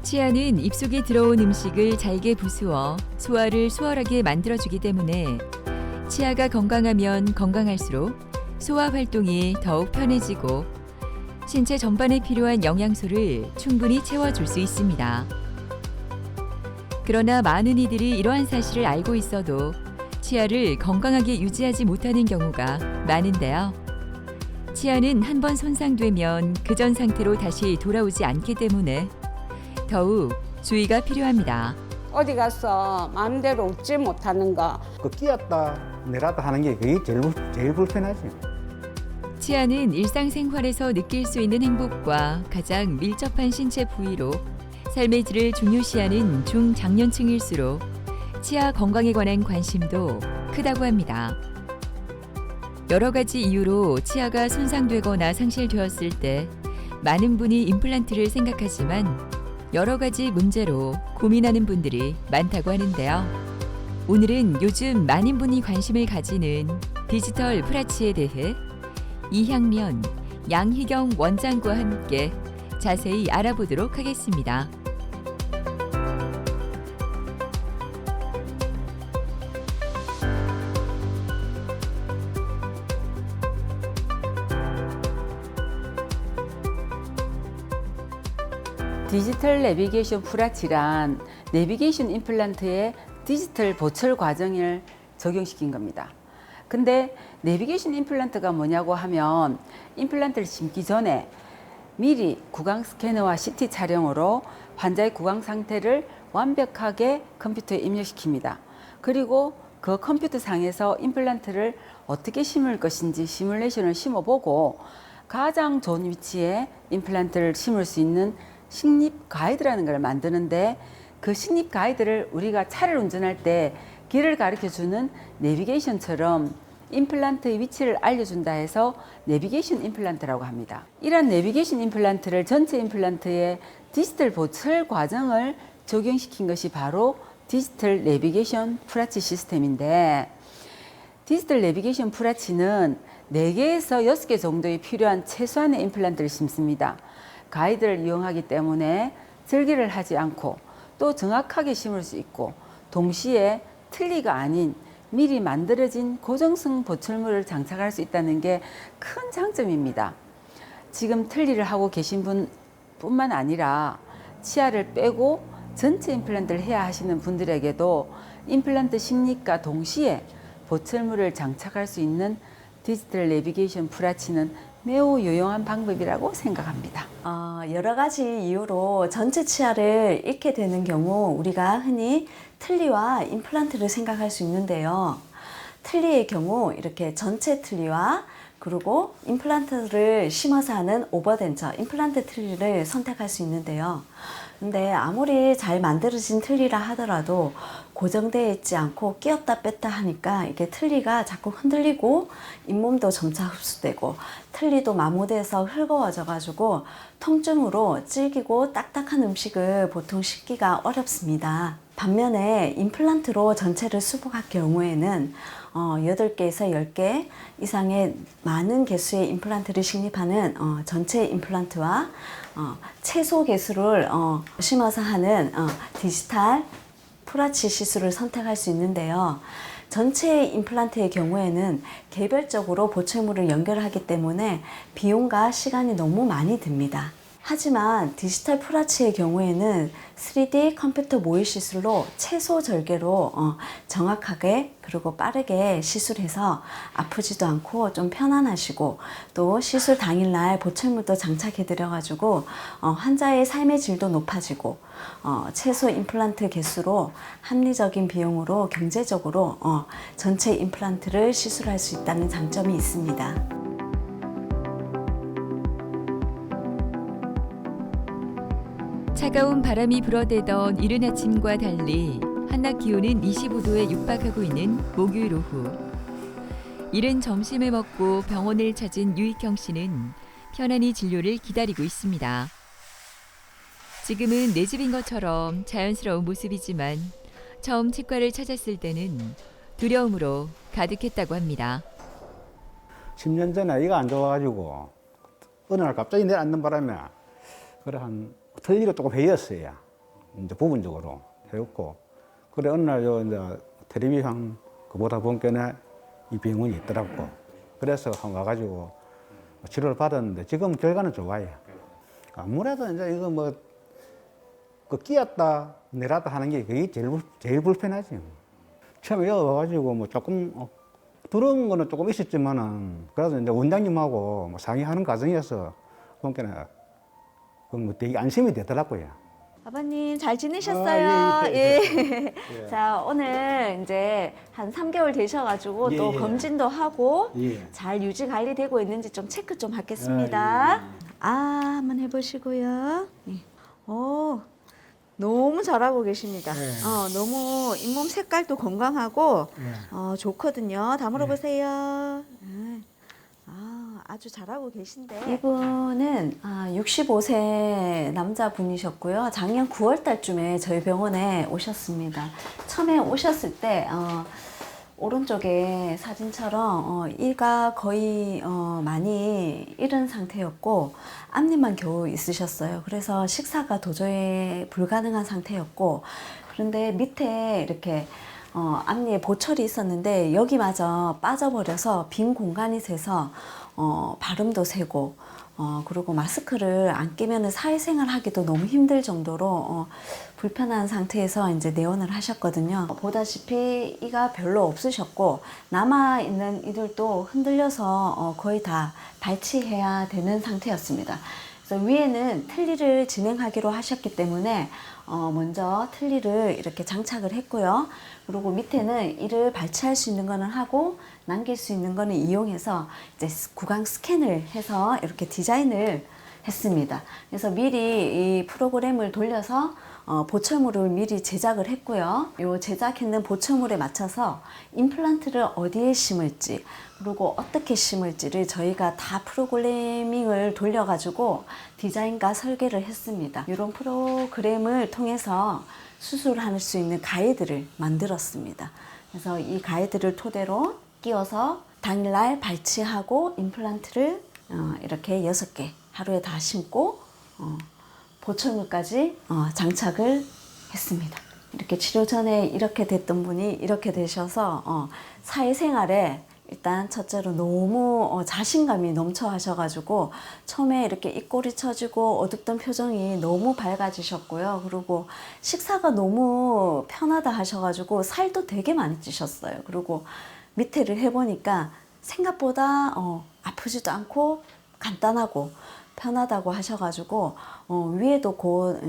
치아는 입속에 들어온 음식을 잘게 부수어 소화를 수월하게 만들어주기 때문에 치아가 건강하면 건강할수록 소화 활동이 더욱 편해지고 신체 전반에 필요한 영양소를 충분히 채워줄 수 있습니다. 그러나 많은 이들이 이러한 사실을 알고 있어도 치아를 건강하게 유지하지 못하는 경우가 많은데요. 치아는 한번 손상되면 그 전 상태로 다시 돌아오지 않기 때문에 더욱 주의가 필요합니다. 어디 가서 마음대로 웃지 못하는 거. 그 끼었다 내렸다 하는 게 그게 제일 불편하지. 치아는 일상생활에서 느낄 수 있는 행복과 가장 밀접한 신체 부위로 삶의 질을 중요시하는 중장년층일수록 치아 건강에 관한 관심도 크다고 합니다. 여러 가지 이유로 치아가 손상되거나 상실되었을 때 많은 분이 임플란트를 생각하지만 여러 가지 문제로 고민하는 분들이 많다고 하는데요. 오늘은 요즘 많은 분이 관심을 가지는 디지털 프라치에 대해 이향련, 양희경 원장과 함께 자세히 알아보도록 하겠습니다. 디지털 내비게이션 프라치란 내비게이션 임플란트의 디지털 보철 과정을 적용시킨 겁니다. 근데 내비게이션 임플란트가 뭐냐고 하면 임플란트를 심기 전에 미리 구강 스캐너와 CT 촬영으로 환자의 구강 상태를 완벽하게 컴퓨터에 입력시킵니다. 그리고 그 컴퓨터 상에서 임플란트를 어떻게 심을 것인지 시뮬레이션을 심어보고 가장 좋은 위치에 임플란트를 심을 수 있는 식립 가이드라는 걸 만드는데 그 식립 가이드를 우리가 차를 운전할 때 길을 가르쳐주는 내비게이션처럼 임플란트의 위치를 알려준다 해서 내비게이션 임플란트라고 합니다. 이러한 내비게이션 임플란트를 전체 임플란트의 디지털 보철 과정을 적용시킨 것이 바로 디지털 내비게이션 프라치 시스템인데, 디지털 내비게이션 프라치는 4개에서 6개 정도의 필요한 최소한의 임플란트를 심습니다. 가이드를 이용하기 때문에 절개를 하지 않고 또 정확하게 심을 수 있고 동시에 틀니가 아닌 미리 만들어진 고정성 보철물을 장착할 수 있다는 게 큰 장점입니다. 지금 틀니를 하고 계신 분뿐만 아니라 치아를 빼고 전체 임플란트를 해야 하시는 분들에게도 임플란트 식립과 동시에 보철물을 장착할 수 있는 디지털 내비게이션 프라치는 매우 유용한 방법이라고 생각합니다. 여러 가지 이유로 전체 치아를 잃게 되는 경우 우리가 흔히 틀니와 임플란트를 생각할 수 있는데요. 틀니의 경우 이렇게 전체 틀니와 그리고 임플란트를 심어서 하는 오버덴처 임플란트 틀니를 선택할 수 있는데요. 근데 아무리 잘 만들어진 틀니라 하더라도 고정되어 있지 않고 끼었다 뺐다 하니까 이게 틀니가 자꾸 흔들리고 잇몸도 점차 흡수되고 틀니도 마모돼서 헐거워져 가지고 통증으로 질기고 딱딱한 음식을 보통 씹기가 어렵습니다. 반면에 임플란트로 전체를 수복할 경우에는 8개에서 10개 이상의 많은 개수의 임플란트를 식립하는 전체 임플란트와 최소 개수를 심어서 하는 디지털 프라치 시술을 선택할 수 있는데요. 전체 임플란트의 경우에는 개별적으로 보철물을 연결하기 때문에 비용과 시간이 너무 많이 듭니다. 하지만 디지털 프라치의 경우에는 3D 컴퓨터 모의 시술로 최소 절개로 정확하게 그리고 빠르게 시술해서 아프지도 않고 좀 편안하시고 또 시술 당일날 보철물도 장착해 드려가지고 환자의 삶의 질도 높아지고 최소 임플란트 개수로 합리적인 비용으로 경제적으로 전체 임플란트를 시술할 수 있다는 장점이 있습니다. 차가운 바람이 불어대던 이른 아침과 달리 한낮 기온은 25도에 육박하고 있는 목요일 오후. 이른 점심을 먹고 병원을 찾은 유익경 씨는 편안히 진료를 기다리고 있습니다. 지금은 내 집인 것처럼 자연스러운 모습이지만 처음 치과를 찾았을 때는 두려움으로 가득했다고 합니다. 10년 전에 아이가 안 좋아가지고 어느 날 갑자기 내려앉는 바람에 그래 한 틀니가 조금 베였어요. 이제 부분적으로 베었고 그래 어느 날 요 이제 텔레비전 그보다 본견에 이 병원이 있더라고. 그래서 와가지고 치료를 받았는데 지금 결과는 좋아요. 아무래도 이제 이거 뭐 그 끼었다 내렸다 하는 게 그게 제일 불편하지. 처음에 여기 와가지고 뭐 조금 들어온 거는 조금 있었지만은 그래도 이제 원장님하고 뭐 상의하는 과정에서 보니까 뭐 되게 안심이 되더라고요. 아버님 잘 지내셨어요? 예. 자, 오늘 이제 한 3개월 되셔가지고 예, 또 예. 검진도 하고 예. 잘 유지 관리되고 있는지 좀 체크 좀 하겠습니다. 한번 해보시고요. 예. 오, 너무 잘하고 계십니다. 너무 잇몸 색깔도 건강하고 좋거든요. 다 물어보세요. 아주 잘하고 계신데 이분은 65세 남자분이셨고요. 작년 9월 달쯤에 저희 병원에 오셨습니다. 처음에 오셨을 때 오른쪽에 사진처럼 이가 거의 많이 잃은 상태였고 앞니만 겨우 있으셨어요. 그래서 식사가 도저히 불가능한 상태였고 그런데 밑에 이렇게 앞니에 보철이 있었는데 여기마저 빠져버려서 빈 공간이 돼서 발음도 새고 그리고 마스크를 안 끼면 사회생활 하기도 너무 힘들 정도로 불편한 상태에서 이제 내원을 하셨거든요. 보다시피 이가 별로 없으셨고 남아있는 이들도 흔들려서 거의 다 발치해야 되는 상태였습니다. 그래서 위에는 틀니를 진행하기로 하셨기 때문에 먼저 틀니를 이렇게 장착을 했고요. 그리고 밑에는 이를 발치할 수 있는 거는 하고 남길 수 있는 거는 이용해서 이제 구강 스캔을 해서 이렇게 디자인을 했습니다. 그래서 미리 이 프로그램을 돌려서 보철물을 미리 제작을 했고요. 이 제작했는 보철물에 맞춰서 임플란트를 어디에 심을지 그리고 어떻게 심을지를 저희가 다 프로그래밍을 돌려가지고 디자인과 설계를 했습니다. 이런 프로그램을 통해서 수술할 수 있는 가이드를 만들었습니다. 그래서 이 가이드를 토대로 끼워서 당일날 발치하고 임플란트를 이렇게 6개 하루에 다 심고 보철물까지 장착을 했습니다. 이렇게 치료 전에 이렇게 됐던 분이 이렇게 되셔서 사회생활에 일단 첫째로 너무 자신감이 넘쳐 하셔가지고 처음에 이렇게 입꼬리 처지고 어둡던 표정이 너무 밝아지셨고요. 그리고 식사가 너무 편하다 하셔가지고 살도 되게 많이 찌셨어요. 그리고 밑에를 해보니까 생각보다 아프지도 않고 간단하고 편하다고 하셔가지고 위에도 곧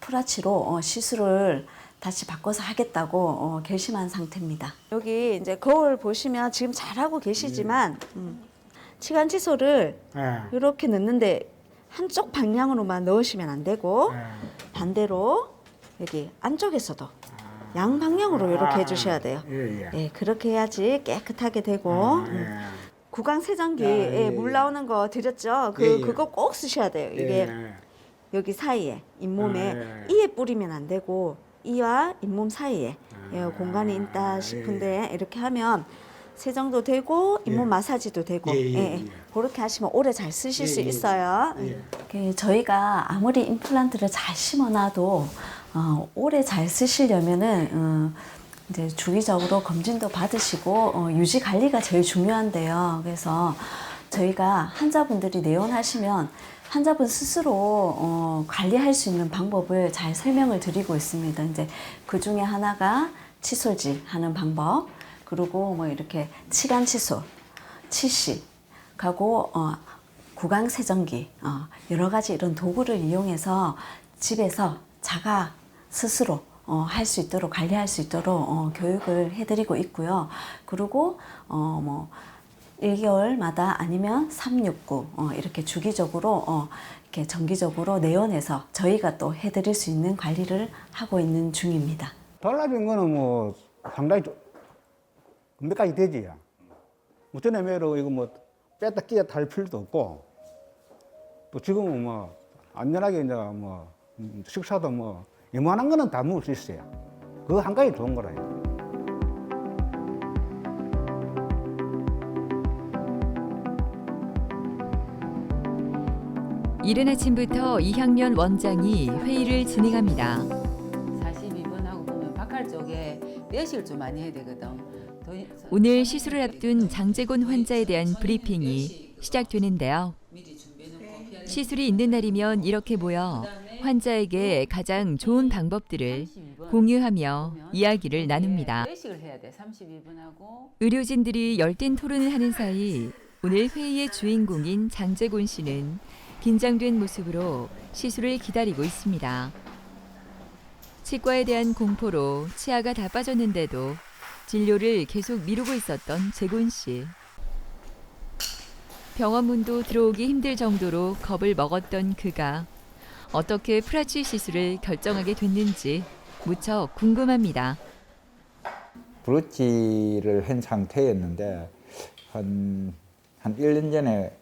프라치로 시술을 다시 바꿔서 하겠다고 결심한 상태입니다. 여기 이제 거울 보시면 지금 잘하고 계시지만 치간 칫솔을 이렇게 넣는데 한쪽 방향으로만 넣으시면 안 되고 반대로 여기 안쪽에서도 양방향으로 이렇게 해주셔야 돼요. 예, 그렇게 해야지 깨끗하게 되고 구강 세정기에 물 나오는 거 드렸죠? 그거 꼭 쓰셔야 돼요. 이게 여기 사이에 잇몸에 이에 뿌리면 안 되고 이와 잇몸 사이에 공간이 있다 싶은데 이렇게 하면 세정도 되고 잇몸 마사지도 되고 그렇게 하시면 오래 잘 쓰실 수 있어요. 저희가 아무리 임플란트를 잘 심어놔도 오래 잘 쓰시려면은 이제 주기적으로 검진도 받으시고 유지 관리가 제일 중요한데요. 그래서 저희가 환자분들이 내원하시면 환자분 스스로 관리할 수 있는 방법을 잘 설명을 드리고 있습니다. 이제 그 중에 하나가 칫솔질 하는 방법, 그리고 뭐 이렇게 치간 칫솔, 치실, 하고 구강 세정기, 여러 가지 이런 도구를 이용해서 집에서 자가 스스로 할 수 있도록 관리할 수 있도록 교육을 해드리고 있고요. 그리고 뭐 1개월마다 아니면 369 이렇게 주기적으로 이렇게 정기적으로 내원해서 저희가 또 해드릴 수 있는 관리를 하고 있는 중입니다. 달라진 거는 뭐 상당히 몇 가지 되지. 뭐 전에매로 이거 뭐 뺐다 끼었다 할 필요도 없고 또 지금은 뭐 안전하게 이제 뭐 식사도 뭐 웬만한 거는 다 먹을 수 있어요. 그거 한 가지 좋은 거라요. 이른 아침부터 이향면 원장이 회의를 진행합니다. 42분하고 보면 바깥 쪽에 뼈식을 좀 많이 해야 되거든. 오늘 시술을 앞둔 장재곤 환자에 대한 브리핑이 시작되는데요. 시술이 있는 날이면 이렇게 모여 환자에게 가장 좋은 방법들을 공유하며 이야기를 나눕니다. 뼈식을 해야 돼. 32분하고 의료진들이 열띤 토론을 하는 사이 오늘 회의의 주인공인 장재곤 씨는 긴장된 모습으로 시술을 기다리고 있습니다. 치과에 대한 공포로 치아가 다 빠졌는데도 진료를 계속 미루고 있었던 재곤 씨. 병원 문도 들어오기 힘들 정도로 겁을 먹었던 그가 어떻게 프라치 시술을 결정하게 됐는지 무척 궁금합니다. 브로치를 한 상태였는데 한 1년 전에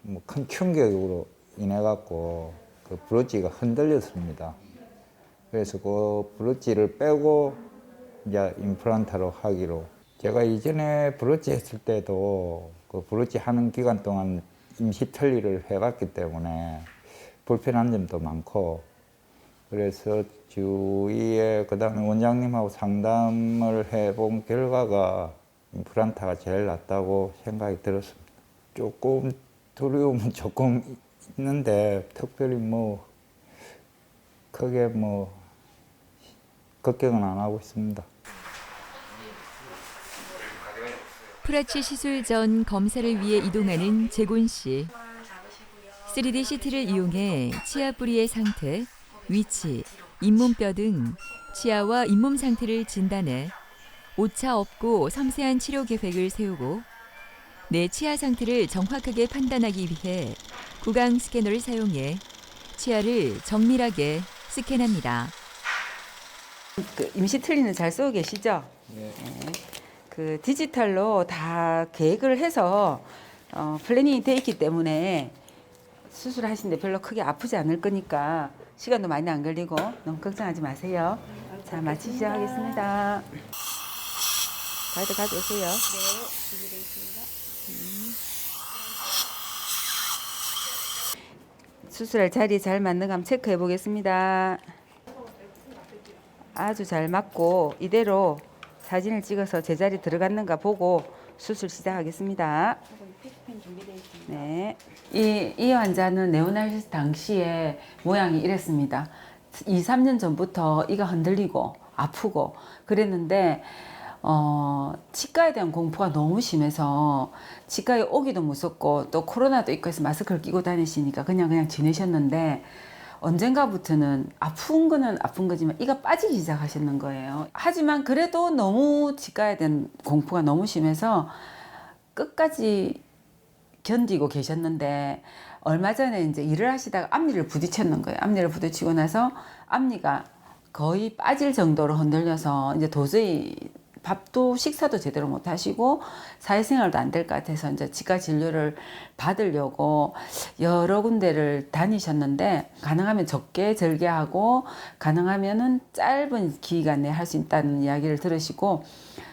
뭐 큰 충격으로 인해 갖고 그 브로치가 흔들렸습니다. 그래서 그 브로치를 빼고 이제 임플란트로 하기로. 제가 이전에 브로치 했을 때도 그 브로치 하는 기간 동안 임시 틀니를 해봤기 때문에 불편한 점도 많고, 그래서 주위에 그다음에 원장님하고 상담을 해본 결과가 임플란트가 제일 낫다고 생각이 들었습니다. 조금 두려움은 조금 있는데 특별히 뭐 크게 뭐 걱정은 안 하고 있습니다. 프라치 시술 전 검사를 위해 이동하는 재곤 씨. 3D CT를 이용해 치아 뿌리의 상태, 위치, 잇몸뼈 등 치아와 잇몸 상태를 진단해 오차 없고 섬세한 치료 계획을 세우고 내 치아 상태를 정확하게 판단하기 위해 구강 스캐너를 사용해 치아를 정밀하게 스캔합니다. 그 임시 틀니는 잘 쓰고 계시죠? 네. 그 디지털로 다 계획을 해서 플래닝이 돼 있기 때문에 수술하시는데 별로 크게 아프지 않을 거니까 시간도 많이 안 걸리고 너무 걱정하지 마세요. 자, 마치 시작하겠습니다. 가이드 가져오세요. 네, 준비되어 있습니다. 수술할 자리 잘 맞는가 한번 체크해 보겠습니다. 아주 잘 맞고 이대로 사진을 찍어서 제자리 들어갔는가 보고 수술 시작하겠습니다. 네. 이 환자는 네오나시스 당시에 모양이 이랬습니다. 2, 3년 전부터 이가 흔들리고 아프고 그랬는데 치과에 대한 공포가 너무 심해서 치과에 오기도 무섭고 또 코로나도 있고 해서 마스크를 끼고 다니시니까 그냥 지내셨는데 언젠가부터는 아픈 거는 아픈 거지만 이가 빠지기 시작하셨는 거예요. 하지만 그래도 너무 치과에 대한 공포가 너무 심해서 끝까지 견디고 계셨는데 얼마 전에 이제 일을 하시다가 앞니를 부딪혔는 거예요. 앞니를 부딪히고 나서 앞니가 거의 빠질 정도로 흔들려서 이제 도저히 밥도 식사도 제대로 못 하시고 사회생활도 안 될 것 같아서 이제 치과 진료를 받으려고 여러 군데를 다니셨는데 가능하면 적게 절개하고 가능하면은 짧은 기간 내에 할 수 있다는 이야기를 들으시고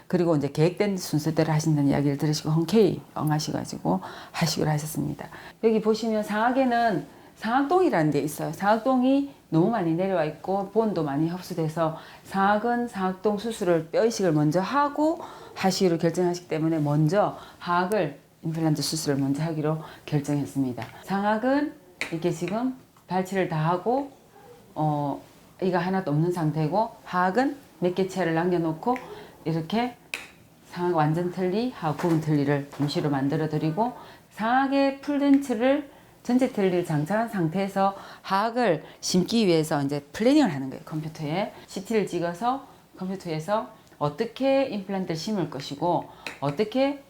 그리고 이제 계획된 순서대로 하신다는 이야기를 들으시고 흔쾌히 응하셔가지고 하시기로 하셨습니다. 여기 보시면 상악에는 상악동이라는 데 있어요. 상악동이 너무 많이 내려와 있고 본도 많이 흡수돼서 상악은 상악동 수술을 뼈 이식을 먼저 하고 하시기로 결정하시기 때문에 먼저 하악을 임플란트 수술을 먼저 하기로 결정했습니다. 상악은 이렇게 지금 발치를 다 하고 이가 하나도 없는 상태고 하악은 몇 개 치아를 남겨놓고 이렇게 상악 완전 틀니, 하악 부분 틀니를 임시로 만들어 드리고 상악의 풀덴츠를 전체 틀니를 장착한 상태에서 하악을 심기 위해서 이제 플래닝을 하는 거예요. 컴퓨터에 CT를 찍어서 컴퓨터에서 어떻게 임플란트를 심을 것이고 어떻게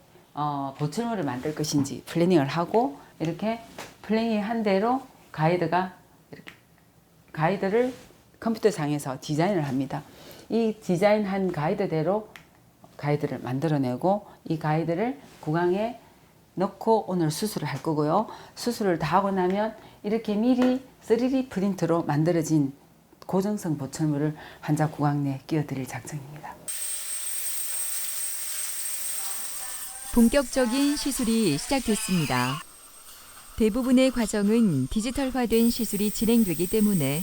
보철물을 만들 것인지 플래닝을 하고 이렇게 플래닝 한 대로 가이드를 컴퓨터상에서 디자인을 합니다. 이 디자인한 가이드대로 가이드를 만들어내고 이 가이드를 구강에 넣고 오늘 수술을 할 거고요. 수술을 다 하고 나면 이렇게 미리 3D 프린트로 만들어진 고정성 보철물을 환자 구강 내에 끼워드릴 작정입니다. 본격적인 시술이 시작됐습니다. 대부분의 과정은 디지털화된 시술이 진행되기 때문에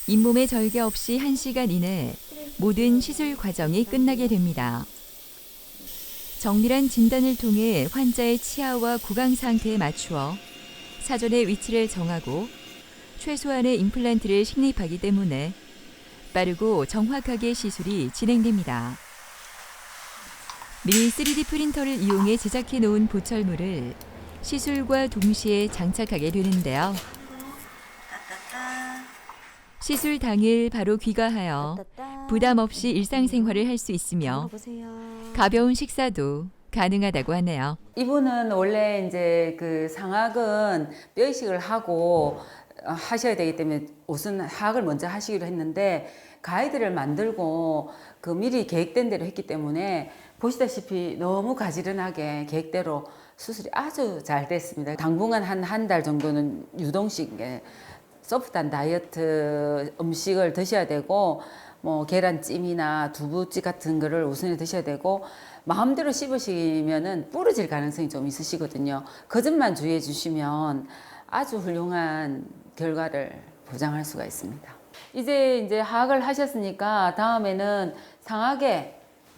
잇몸에 절개 없이 1시간 이내 모든 시술 과정이 끝나게 됩니다. 정밀한 진단을 통해 환자의 치아와 구강 상태에 맞추어 사전에 위치를 정하고 최소한의 임플란트를 식립하기 때문에 빠르고 정확하게 시술이 진행됩니다. 미리 3D 프린터를 이용해 제작해 놓은 보철물을 시술과 동시에 장착하게 되는데요. 시술 당일 바로 귀가하여 부담 없이 일상생활을 할 수 있으며 가벼운 식사도 가능하다고 하네요. 이분은 원래 이제 그 상악은 뼈 이식을 하고 하셔야 되기 때문에 우선 하악을 먼저 하시기로 했는데 가이드를 만들고 그 미리 계획된 대로 했기 때문에 보시다시피 너무 가지런하게 계획대로 수술이 아주 잘 됐습니다. 당분간 한 달 정도는 유동식 소프트한 다이어트 음식을 드셔야 되고 뭐 계란찜이나 두부찌 같은 거를 우선에 드셔야 되고 마음대로 씹으시면은 부러질 가능성이 좀 있으시거든요. 그 점만 주의해 주시면 아주 훌륭한 결과를 보장할 수가 있습니다. 이제 하악을 하셨으니까 다음에는 상악에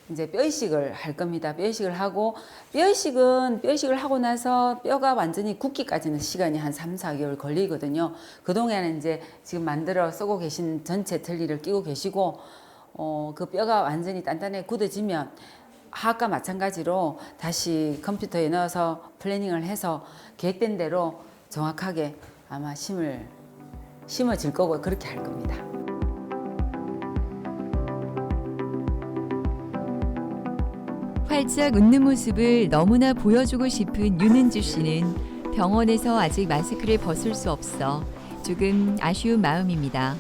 이제 뼈 이식을 할 겁니다. 뼈 이식을 하고 뼈 이식을 하고 나서 뼈가 완전히 굳기까지는 시간이 한 3, 4개월 걸리거든요. 그동안은 이제 지금 만들어 쓰고 계신 전체 틀니를 끼고 계시고 그 뼈가 완전히 단단하게 굳어지면 하악과 마찬가지로 다시 컴퓨터에 넣어서 플래닝을 해서 계획된 대로 정확하게 아마 심어질 거고 그렇게 할 겁니다. 활짝 웃는 모습을 너무나 보여주고 싶은 윤은주 씨는 병원에서 아직 마스크를 벗을 수 없어 조금 아쉬운 마음입니다.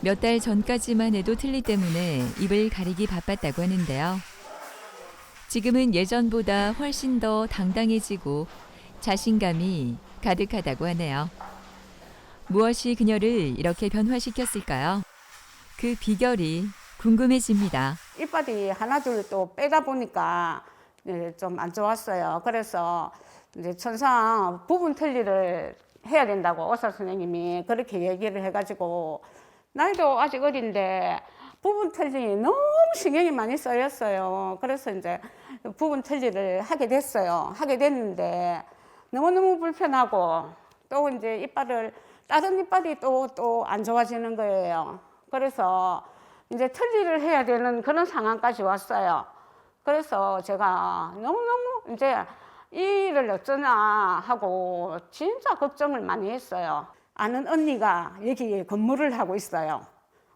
몇 달 전까지만 해도 틀니 때문에 입을 가리기 바빴다고 하는데요. 지금은 예전보다 훨씬 더 당당해지고 자신감이 가득하다고 하네요. 무엇이 그녀를 이렇게 변화시켰을까요? 그 비결이 궁금해집니다. 이빨이 하나둘 또 빼다 보니까 좀 안 좋았어요. 그래서 이제 천상 부분 틀니를 해야 된다고 의사 선생님이 그렇게 얘기를 해가지고 나이도 아직 어린데 부분 틀니 너무 신경이 많이 쓰였어요. 그래서 이제 부분 틀니를 하게 됐어요. 하게 됐는데 너무너무 불편하고 또 이제 다른 이빨이 또 안 좋아지는 거예요. 그래서 이제 틀니를 해야 되는 그런 상황까지 왔어요. 그래서 제가 너무너무 이제 이 일을 어쩌나 하고 진짜 걱정을 많이 했어요. 아는 언니가 여기 근무를 하고 있어요.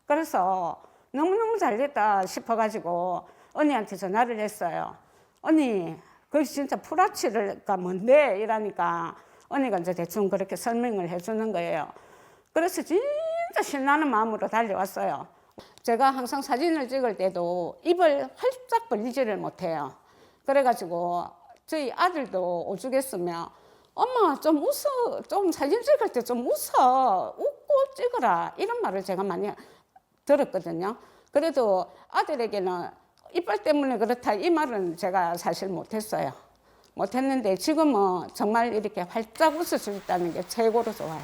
그래서 너무너무 잘 됐다 싶어가지고 언니한테 전화를 했어요. 언니, 그게 진짜 풀아치가 뭔데? 이러니까 언니가 이제 대충 그렇게 설명을 해주는 거예요. 그래서 진짜 신나는 마음으로 달려왔어요. 제가 항상 사진을 찍을 때도 입을 활짝 벌리지를 못해요. 그래가지고 저희 아들도 오죽했으면 엄마 좀 웃어, 좀 사진 찍을 때 좀 웃어, 웃고 찍어라 이런 말을 제가 많이 들었거든요. 그래도 아들에게는 이빨 때문에 그렇다 이 말은 제가 사실 못했어요. 못했는데 지금은 정말 이렇게 활짝 웃을 수 있다는 게 최고로 좋아요.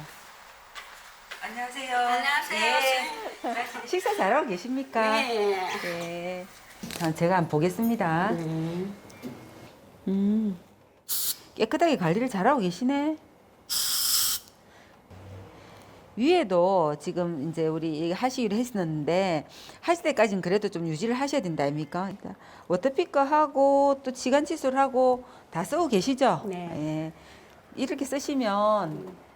안녕하세요. 네. 식사 잘하고 계십니까? 네. 네. 제가 한번 보겠습니다. 깨끗하게 관리를 잘하고 계시네. 위에도 지금 이제 우리 하시기로 했었는데 하실 때까지는 그래도 좀 유지를 하셔야 된다 아닙니까? 워터피커 하고 또 치간 칫솔하고 다 쓰고 계시죠? 네. 예. 이렇게 쓰시면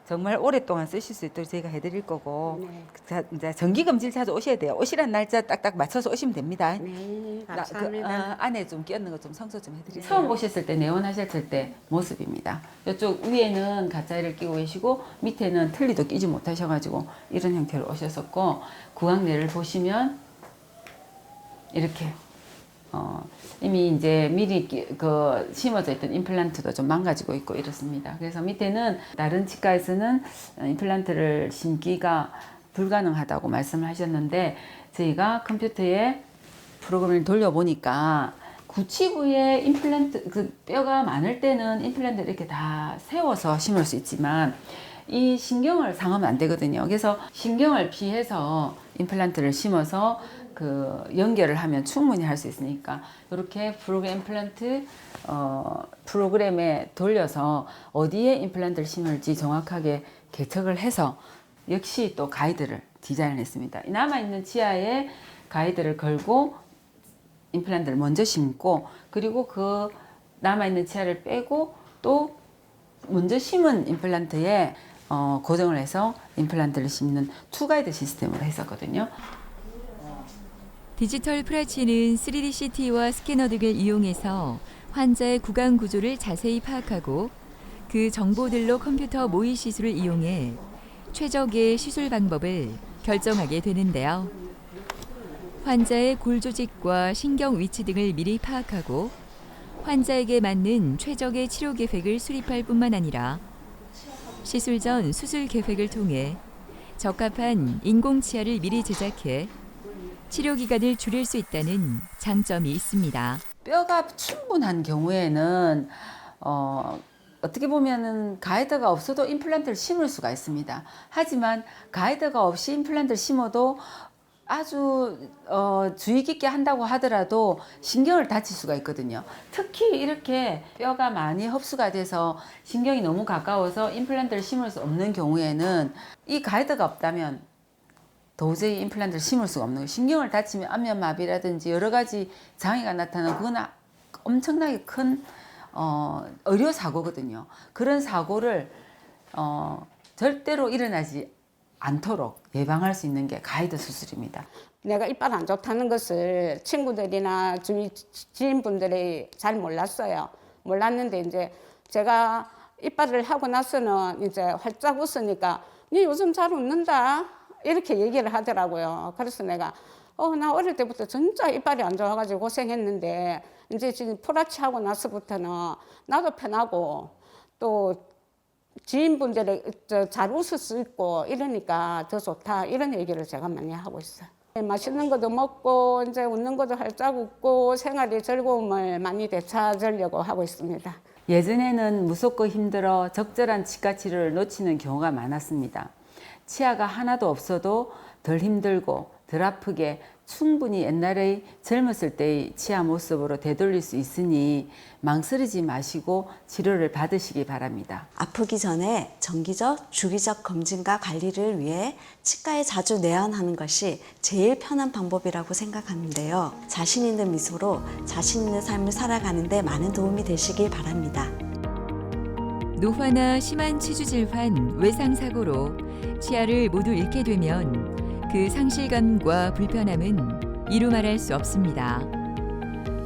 정말 오랫동안 쓰실 수 있도록 저희가 해드릴 거고 네. 자, 이제 정기검진 자주 오셔야 돼요. 오시란 날짜 딱딱 맞춰서 오시면 됩니다. 네, 그, 감사합니다. 안에 좀 끼얹는 거 좀 성소 좀 해드릴게요. 처음 보셨을 때 내원하셨을 때 모습입니다. 이쪽 위에는 가짜이를 끼고 계시고 밑에는 틀니도 끼지 못하셔가지고 이런 형태로 오셨었고 구강내를 보시면 이렇게 이미 이제 미리 심어져 있던 임플란트도 좀 망가지고 있고 이렇습니다. 그래서 밑에는 다른 치과에서는 임플란트를 심기가 불가능하다고 말씀을 하셨는데 저희가 컴퓨터에 프로그램을 돌려보니까 구치부에 임플란트 그 뼈가 많을 때는 임플란트를 이렇게 다 세워서 심을 수 있지만 이 신경을 상하면 안 되거든요. 그래서 신경을 피해서 임플란트를 심어서 그 연결을 하면 충분히 할 수 있으니까 이렇게 프로그램 임플란트 프로그램에 돌려서 어디에 임플란트를 심을지 정확하게 개척을 해서 역시 또 가이드를 디자인했습니다. 남아있는 치아에 가이드를 걸고 임플란트를 먼저 심고 그리고 그 남아있는 치아를 빼고 또 먼저 심은 임플란트에 고정을 해서 임플란트를 심는 투 가이드 시스템으로 했었거든요. 디지털 프라치는 3D CT와 스캐너 등을 이용해서 환자의 구강 구조를 자세히 파악하고 그 정보들로 컴퓨터 모의 시술을 이용해 최적의 시술 방법을 결정하게 되는데요. 환자의 골 조직과 신경 위치 등을 미리 파악하고 환자에게 맞는 최적의 치료 계획을 수립할 뿐만 아니라 시술 전 수술 계획을 통해 적합한 인공치아를 미리 제작해 치료 기간을 줄일 수 있다는 장점이 있습니다. 뼈가 충분한 경우에는 어떻게 보면은 가이드가 없어도 임플란트를 심을 수가 있습니다. 하지만 가이드가 없이 임플란트를 심어도 아주 주의 깊게 한다고 하더라도 신경을 다칠 수가 있거든요. 특히 이렇게 뼈가 많이 흡수가 돼서 신경이 너무 가까워서 임플란트를 심을 수 없는 경우에는 이 가이드가 없다면 도저히 임플란트를 심을 수가 없는 거예요. 신경을 다치면 안면마비라든지 여러 가지 장애가 나타나는 그건 엄청나게 큰 의료 사고거든요. 그런 사고를 절대로 일어나지 않도록 예방할 수 있는 게 가이드 수술입니다. 내가 이빨 안 좋다는 것을 친구들이나 주위 지인분들이 잘 몰랐어요. 몰랐는데 이제 제가 이빨을 하고 나서는 이제 활짝 웃으니까 니 요즘 잘 웃는다 이렇게 얘기를 하더라고요. 그래서 내가 나 어릴 때부터 진짜 이빨이 안 좋아가지고 고생했는데 이제 지금 프라치 하고 나서부터는 나도 편하고 또 지인분들이 잘 웃을 수 있고 이러니까 더 좋다 이런 얘기를 제가 많이 하고 있어요. 맛있는 것도 먹고 이제 웃는 것도 활짝 웃고 생활의 즐거움을 많이 되찾으려고 하고 있습니다. 예전에는 무섭고 힘들어 적절한 치과 치료를 놓치는 경우가 많았습니다. 치아가 하나도 없어도 덜 힘들고 덜 아프게 충분히 옛날의 젊었을 때의 치아 모습으로 되돌릴 수 있으니 망설이지 마시고 치료를 받으시기 바랍니다. 아프기 전에 정기적, 주기적 검진과 관리를 위해 치과에 자주 내원하는 것이 제일 편한 방법이라고 생각하는데요. 자신 있는 미소로 자신 있는 삶을 살아가는 데 많은 도움이 되시길 바랍니다. 노화나 심한 치주 질환, 외상 사고로 치아를 모두 잃게 되면 그 상실감과 불편함은 이루 말할 수 없습니다.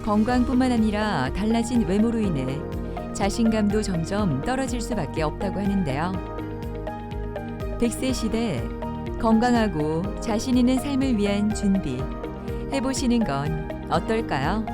건강뿐만 아니라 달라진 외모로 인해 자신감도 점점 떨어질 수밖에 없다고 하는데요. 100세 시대 건강하고 자신 있는 삶을 위한 준비 해보시는 건 어떨까요?